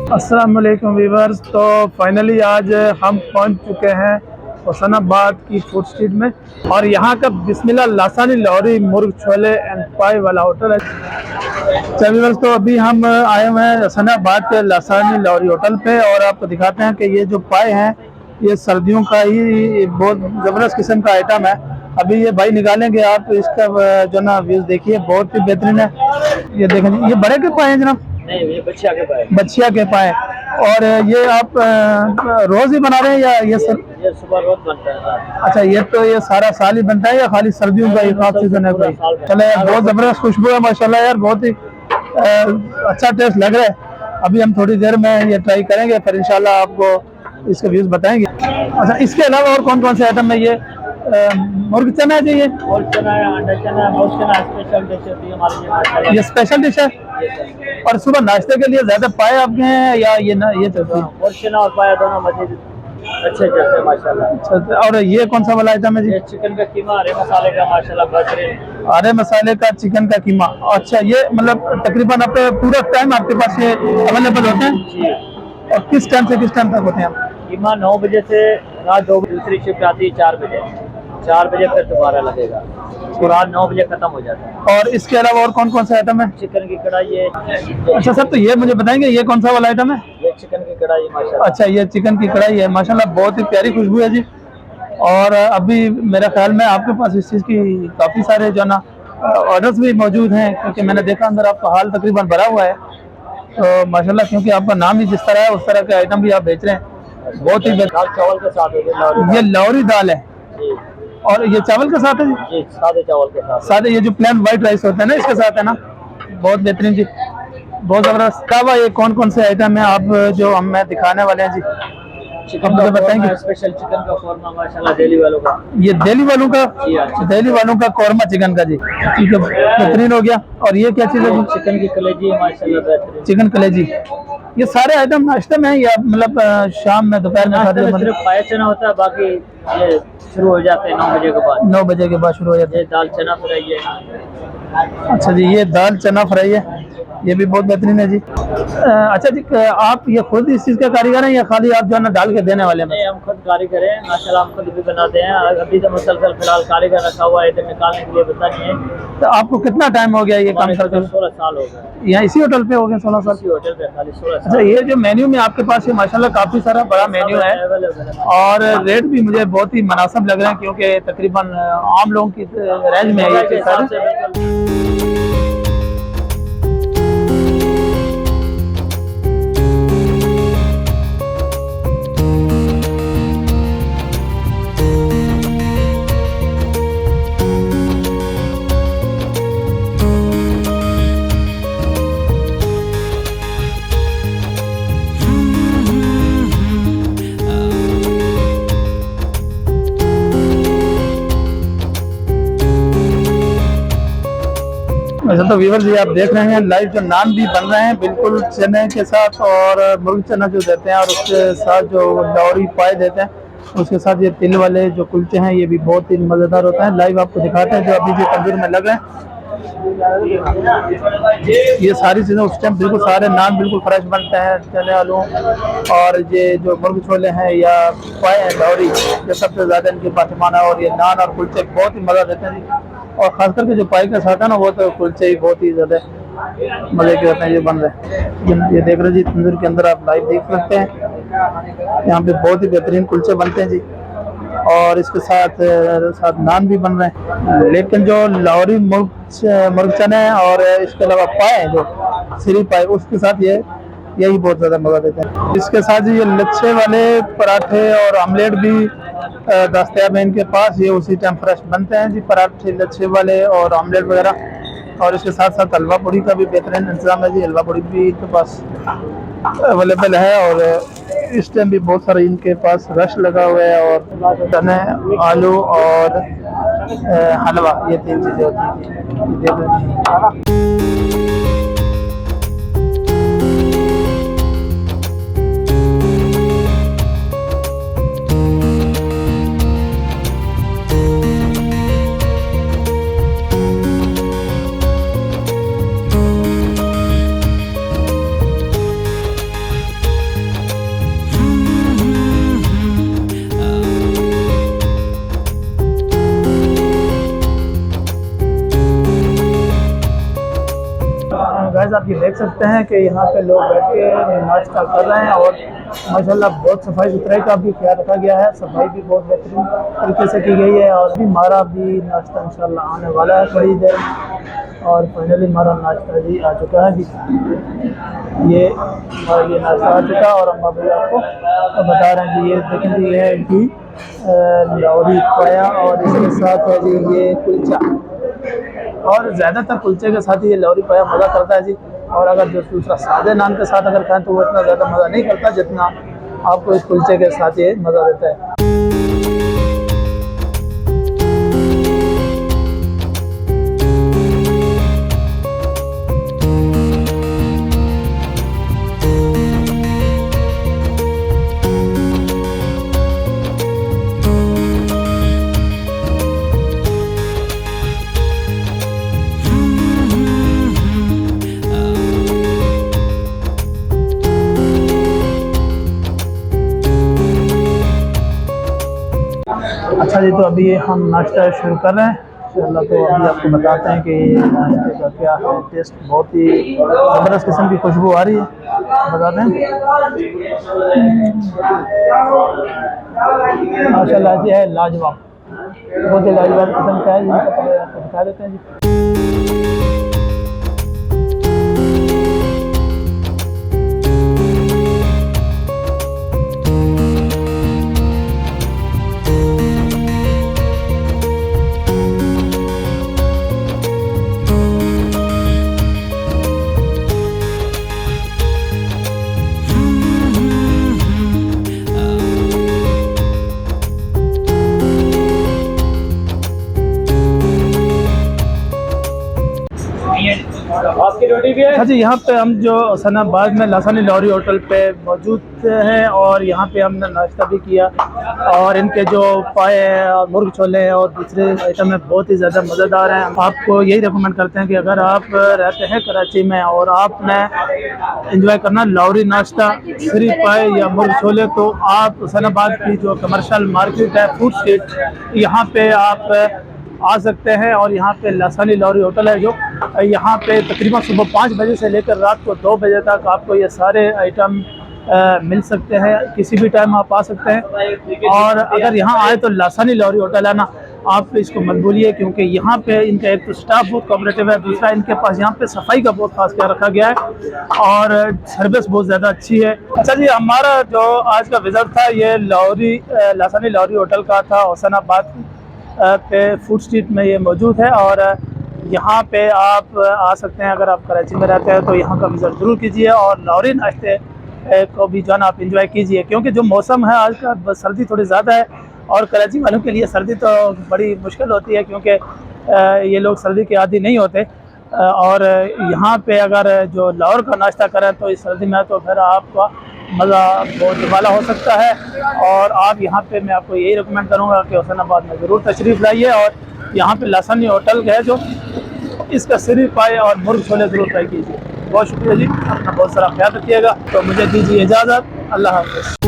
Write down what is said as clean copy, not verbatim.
अस्सलाम वालेकुम वीवर्स। तो फाइनली आज हम पहुंच चुके हैं हुसैनाबाद की फूड स्ट्रीट में और यहाँ का बिस्मिल्लाह लासानी लाहौरी मुर्ग छोले एंड पाई वाला होटल है। चलिए वीवर्स, तो अभी हम आए हुए हैं हुसैनाबाद के लासानी लाहौरी होटल पे और आपको दिखाते हैं कि ये जो पाए हैं ये सर्दियों का ही बहुत ज़बरदस्त किस्म का आइटम है। अभी ये भाई निकालेंगे, आप इसका जो ना व्यूज़ देखिए, बहुत ही बेहतरीन है। ये देखें जी, ये बड़े के पाए हैं जनाब? नहीं, ये बच्चिया के पाए। बच्चिया के पाए। और ये आप रोज ही बना रहे हैं या ये सर? ये सुबह रोज बनता है सर। अच्छा, ये सारा साल ही बनता है या खाली सर्दियों का ये खास सीजन है कोई? चले यार, बहुत जबरदस्त खुशबू है माशाल्लाह यार, बहुत ही अच्छा टेस्ट लग रहा है। अभी हम थोड़ी देर में ये ट्राई करेंगे, फिर इंशाल्लाह आपको इसके व्यूज बताएंगे। अच्छा, इसके अलावा और कौन कौन से आइटम है? ये मुर्ग चना है जी, ये मुर्ग चना है, अंडा चना है, माउस चना स्पेशल डिश होती है हमारी माशाल्लाह। ये स्पेशल डिश है। और सुबह नाश्ते के लिए ज्यादा पाए आपके हैं या ये ना ये चलती है? मुर्ग चना और पाया दोनों मजीद अच्छे चलते हैं माशाल्लाह। अच्छा, और ये कौन सा वाला आइटम है जी? ये चिकन का कीमा हरे मसाले का माशाल्लाह बेहतरीन। हरे मसाले का चिकन का कीमा। अच्छा, ये मतलब तकरीबन आपके पूरा टाइम आपके पास ये अवेलेबल होते हैं जी। और किस टाइम से किस टाइम तक होते हैं? कीमा 9 बजे से रात 2 बजे, दूसरी शिफ्ट आती है 4 बजे। 4 बजे फिर दोबारा लगेगा, तो रात 9 बजे खत्म हो जाता है। और इसके अलावा और कौन कौन से आइटम है? चिकन की कढ़ाई है। अच्छा सर, तो ये मुझे बताएंगे ये कौन सा वाला आइटम है? ये चिकन की कढ़ाई माशाल्लाह। अच्छा, ये चिकन की कढ़ाई है माशाल्लाह, बहुत ही प्यारी खुशबू है जी। और अभी मेरे ख्याल में आपके पास इस चीज़ की काफ़ी सारे जो ना ऑर्डर्स भी मौजूद हैं, क्योंकि मैंने देखा अंदर आपका हाल तकरीबन भरा हुआ है। तो माशाल्लाह, क्योंकि आपका नाम ही जिस तरह है उस तरह के आइटम भी आप बेच रहे हैं, बहुत ही दाल चावल के साथ है। ये लाहौरी दाल है जी। और ये चावल के साथ है जी? जी, सादे चावल के साथ। सादे, ये जो प्लेन वाइट राइस होता है ना, इसके साथ है ना? बहुत बेहतरीन जी, बहुत ज़बरदस्त। क्या ये कौन कौन से आइटम हैं आप जो हमें दिखाने वाले हैं जी? चिकन मुझे बताएंगे? स्पेशल चिकन का कौरमा माशाल्लाह दिल्ली वालों का। ये दिल्ली वालों का? जी हाँ। दिल्ली वालों का कौरमा चिकन का जी, ठीक है, बेहतरीन हो गया। और ये क्या चीज़ है जी? चिकन की कलेजी है माशाल्लाह बेहतरीन। चिकन कलेजी। ये सारे आइटम नाश्ते में या मतलब शाम में, दोपहर में? नाश्ते में सिर्फ पाया चना होता है, बाकी ये शुरू हो जाते हैं 9 बजे के बाद। 9 बजे के बाद शुरू हो जाते ये दाल चना फ्राई है। हैं। अच्छा जी, ये दाल चना फ्राई है, ये भी बहुत बेहतरीन है जी। अच्छा जी, आप ये खुद इस चीज़ के कारीगर हैं या खाली आप जो है ना डाल के देने वाले हैं? नहीं, हम खुद कारीगर हैं माशाल्लाह, हम खुद भी बनाते हैं। अभी तो मुसलसल फिलहाल कारीगर रखा हुआ है, इधर निकालने के लिए पता नहीं है। तो आपको कितना टाइम हो गया ये काम करते हुए? 16 साल हो गए यहाँ इसी होटल पे हो गए 16 साल? इसी होटल पे खाली 16 अच्छा, साल। ये जो मेन्यू में आपके पास है माशाल्लाह काफ़ी सारा बड़ा मेन्यू है और रेट भी मुझे बहुत ही मुनासिब लग रहे हैं, क्योंकि तकरीबन आम लोगों की रेंज में है ये चीज़ सारी। वैसे तो व्यूअर्स, ये आप देख रहे हैं लाइव जो नान भी बन रहे हैं बिल्कुल चने के साथ, और मुर्ग चना जो देते हैं और उसके साथ जो लाहौरी पाए देते हैं, उसके साथ ये तिल वाले जो कुलचे हैं ये भी बहुत ही मज़ेदार होता है। लाइव आपको दिखाते हैं जो अभी जो तंदूर में लग रहे हैं। ये सारी चीज़ें उस टाइम बिल्कुल सारे नान बिल्कुल फ्रेश बनते हैं चने आलू, और ये जो मुर्ग छोले हैं या पाए हैं लाहौरी, ये सबसे ज़्यादा इनकी पाठमाना। और ये नान और कुलचे बहुत ही मज़ा देते हैं जी। और ख़ास करके जो पाई के साथ है ना, वो तो कुलचे ही बहुत ही ज़्यादा मज़े के होते हैं। ये बन रहे, ये देख रहे जी तंदूर के अंदर, आप लाइव देख सकते हैं। यहाँ पे बहुत ही बेहतरीन कुलचे बनते हैं जी, और इसके साथ नान भी बन रहे हैं। लेकिन जो लाहौरी मुर्ग चने और इसके अलावा पाए जो सिरी पाए, उसके साथ यही बहुत ज़्यादा मज़ा देते हैं। इसके साथ ये लच्छे वाले पराठे और आमलेट भी दस्तयाब है इनके पास। ये उसी टाइम फ्रेश बनते हैं जी, पराठे लच्छे वाले और आमलेट वगैरह। और इसके साथ साथ हलवा पूड़ी का भी बेहतरीन इंतजाम है जी, हलवा पूड़ी भी इनके पास अवेलेबल है। और इस टाइम भी बहुत सारे इनके पास रश लगा हुआ है, और चने आलू और हलवा, ये 3 चीज़ें होती हैं। आप ये देख सकते हैं कि यहाँ पे लोग बैठ के नाश्ता कर रहे हैं और माशाल्लाह बहुत सफाई सुथराई का भी ख्याल रखा गया है। सफाई भी बहुत बेहतरीन तरीके से की गई है और अभी हमारा भी नाश्ता इंशाल्लाह आने वाला है थोड़ी देर में। और फाइनली हमारा नाश्ता जी आ चुका है जी। ये हमारा ये नाश्ता आ चुका है और हम अभी आपको बता रहे हैं जी। ये देखें जी, ये है इनकी लाहौरी पाया और इसके साथ है जी ये कुलचा। और ज़्यादातर कुलचे के साथ ही ये लाहौरी पाया मज़ा करता है जी। और अगर जो दूसरा सादे नान के साथ अगर खाएं तो वो इतना ज़्यादा मज़ा नहीं करता जितना आपको इस कुलचे के साथ ये मज़ा देता है। अच्छा जी, तो अभी हम नाश्ता शुरू कर रहे हैं इंशाल्लाह। तो अभी आपको बताते हैं कि नाश्ते का क्या है टेस्ट। बहुत ही ज़बरदस्त किस्म की खुशबू आ रही है, बताते हैं। माशाल्लाह जी है लाजवाब, बहुत ही लाजवाब किस्म का है जी। आपको दिखा देते हैं जी। आपकी रोटी भी है? अच्छा जी, यहाँ पे हम जो सनाबाद में लासानी लाहौरी होटल पे मौजूद हैं और यहाँ पे हमने नाश्ता भी किया। और इनके जो पाए हैं और मुर्ग छोले हैं और दूसरे आइटम हैं बहुत ही ज़्यादा मज़ेदार हैं। आपको यही रिकमेंड करते हैं कि अगर आप रहते हैं कराची में और आपने इंजॉय करना लाहौरी नाश्ता, श्री पाए या मुर्ग छोले, तो आप सनाबाद की जो कमर्शियल मार्केट है फूड स्ट्रीट, यहाँ पे आप आ सकते हैं। और यहाँ पे लासानी लाहौरी होटल है जो यहाँ पे तकरीबन सुबह 5 बजे से लेकर रात को 2 बजे तक आपको ये सारे आइटम मिल सकते हैं। किसी भी टाइम आप आ सकते हैं। और अगर यहाँ आए तो लासानी लाहौरी होटल है ना, आप इसको मत भूलिए, क्योंकि यहाँ पे इनका एक तो स्टाफ बहुत कोऑपरेटिव है, दूसरा इनके पास यहाँ पे सफाई का बहुत खास ख्याल रखा गया है और सर्विस बहुत ज़्यादा अच्छी है। अच्छा जी, हमारा जो आज का विज़िट था ये लासानी लाहौरी होटल का था, हुसैनाबाद पे फूड स्ट्रीट में ये मौजूद है। और यहाँ पे आप आ सकते हैं। अगर आप कराची में रहते हैं तो यहाँ का विज़िट ज़रूर कीजिए और लाहौरी नाश्ते को भी जो है ना आप इंजॉय कीजिए, क्योंकि जो मौसम है आज का सर्दी थोड़ी ज़्यादा है और कराची वालों के लिए सर्दी तो बड़ी मुश्किल होती है, क्योंकि ये लोग सर्दी के आदी नहीं होते। और यहाँ पे अगर जो लाहौर का नाश्ता करें तो इस सर्दी में तो फिर आपका मज़ा बहुत दुबाला हो सकता है। और आप यहाँ पे मैं आपको यही रिकमेंड करूँगा कि हुसैनाबाद में ज़रूर तशरीफ़ लाइए और यहाँ पे लासानी होटल है जो इसका श्री पाए और मुर्ग छोले ज़रूर ट्राई कीजिए। बहुत शुक्रिया जी, अपना बहुत सारा ख्याल रखिएगा। तो मुझे दीजिए इजाज़त, अल्लाह हाफ़िज़।